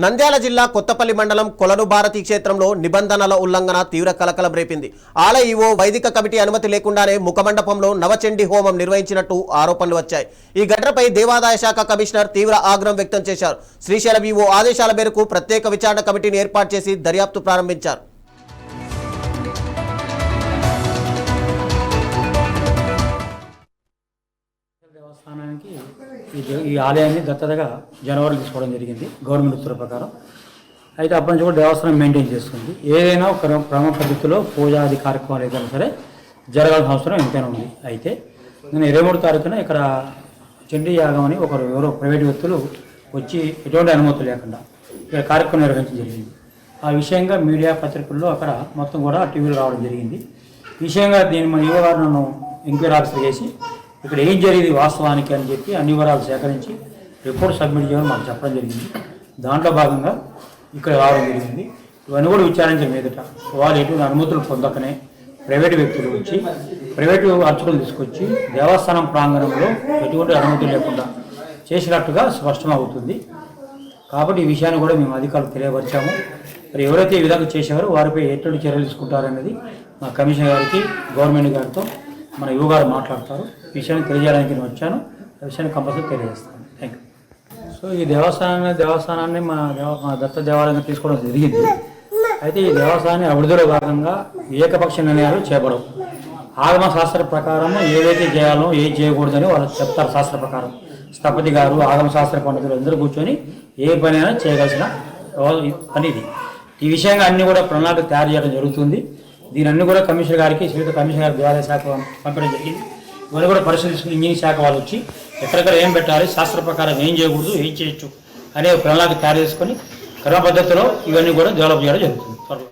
నంద్యాల జిల్లా కొత్తపల్లి మండలం కొలను భారతి క్షేత్రంలో నిబంధనల ఉల్లంఘన తీవ్ర కలకలం రేపింది. ఆలయ ఈవో వైదిక కమిటీ అనుమతి లేకుండానే ముఖమండపంలో నవచండీ హోమం నిర్వహించినట్టు ఆరోపణలు వచ్చాయి. ఈ ఘటనపై దేవాదాయ శాఖ కమిషనర్ తీవ్ర ఆగ్రహం వ్యక్తం చేశారు. శ్రీశైలం ఈవో ఆదేశాల మేరకు ప్రత్యేక విచారణ కమిటీని ఏర్పాటు చేసి దర్యాప్తు ప్రారంభించారు. దేవస్థానానికి ఈ ఆలయాన్ని దత్తతగా జనవరి తీసుకోవడం జరిగింది గవర్నమెంట్ ఉత్తర్వు ప్రకారం. అయితే అప్పటి నుంచి కూడా దేవస్థానం మెయింటైన్ చేస్తుంది. ఏదైనా ఒక క్రమ పద్ధతిలో పూజాది కార్యక్రమాలు ఏదైనా సరే జరగాల్సిన అవసరం ఎంతైనా ఉంది. అయితే నేను 23 తారీఖున ఇక్కడ చండీ యాగం అని ఎవరో ప్రైవేట్ వ్యక్తులు వచ్చి ఎటువంటి అనుమతులు లేకుండా ఇక్కడ కార్యక్రమం నిర్వహించడం జరిగింది. ఆ విషయంగా మీడియా పత్రికల్లో అక్కడ మొత్తం కూడా టీవీలో రావడం జరిగింది. విషయంగా దీన్ని మన యువ గారు నన్ను ఎంక్వైరీ ఆఫీసర్ చేసి ఇక్కడ ఏం జరిగింది వాస్తవానికి అని చెప్పి అన్ని వివరాలు సేకరించి రిపోర్ట్ సబ్మిట్ చేయడం మాకు చెప్పడం జరిగింది. దాంట్లో భాగంగా ఇక్కడ రావడం జరిగింది. ఇవన్నీ కూడా విచారించిన మీదట వాళ్ళు ఎటువంటి అనుమతులు పొందకనే ప్రైవేటు వ్యక్తులు వచ్చి ప్రైవేటు అర్చకులు తీసుకొచ్చి దేవస్థానం ప్రాంగణంలో ఎటువంటి అనుమతులు లేకుండా చేసినట్టుగా స్పష్టమవుతుంది. కాబట్టి ఈ విషయాన్ని కూడా మేము అధికారులకు తెలియపరిచాము. మరి ఎవరైతే ఈ విధంగా చేసేవారో వారిపై ఎటువంటి చర్యలు తీసుకుంటారనేది మా కమిషనర్ గారికి గవర్నమెంట్ గారితో మన యువ గారు మాట్లాడతారు. ఈ విషయాన్ని తెలియజేయడానికి నేను వచ్చాను. ఆ విషయాన్ని కంపల్సరీ తెలియజేస్తాను. Thank you. సో ఈ దేవస్థానాన్ని మా దత్త దేవాలయంగా తీసుకోవడం జరిగింది. అయితే ఈ దేవస్థానాన్ని అభివృద్ధిలో భాగంగా ఏకపక్ష నిర్ణయాలు చేపడవు. ఆగమ శాస్త్ర ప్రకారం ఏదైతే చేయాలో ఏది చేయకూడదని వాళ్ళు చెప్తారు. శాస్త్ర ప్రకారం స్థపతి గారు ఆగమ శాస్త్ర పండితులు అందరూ కూర్చొని ఏ పని అయినా చేయగలిసిన పని ఇది. ఈ విషయంగా అన్ని కూడా ప్రణాళిక తయారు చేయడం జరుగుతుంది. దీని అన్ని కూడా కమిషనర్ గారికి శ్రీయుత కమిషనర్ గారి దేవాలయ శాఖ పంపడం జరిగింది. ఇవన్నీ కూడా పరిశీలించుకుని ఇంజనీరింగ్ శాఖ వాళ్ళు వచ్చి ఎక్కడెక్కడ ఏం పెట్టాలి, శాస్త్ర ప్రకారం ఏం చేయకూడదు, ఏం చేయొచ్చు అనే ప్రణాళిక తయారు చేసుకొని క్రమ పద్ధతిలో ఇవన్నీ కూడా డెవలప్ చేయడం జరుగుతుంది త్వరలో.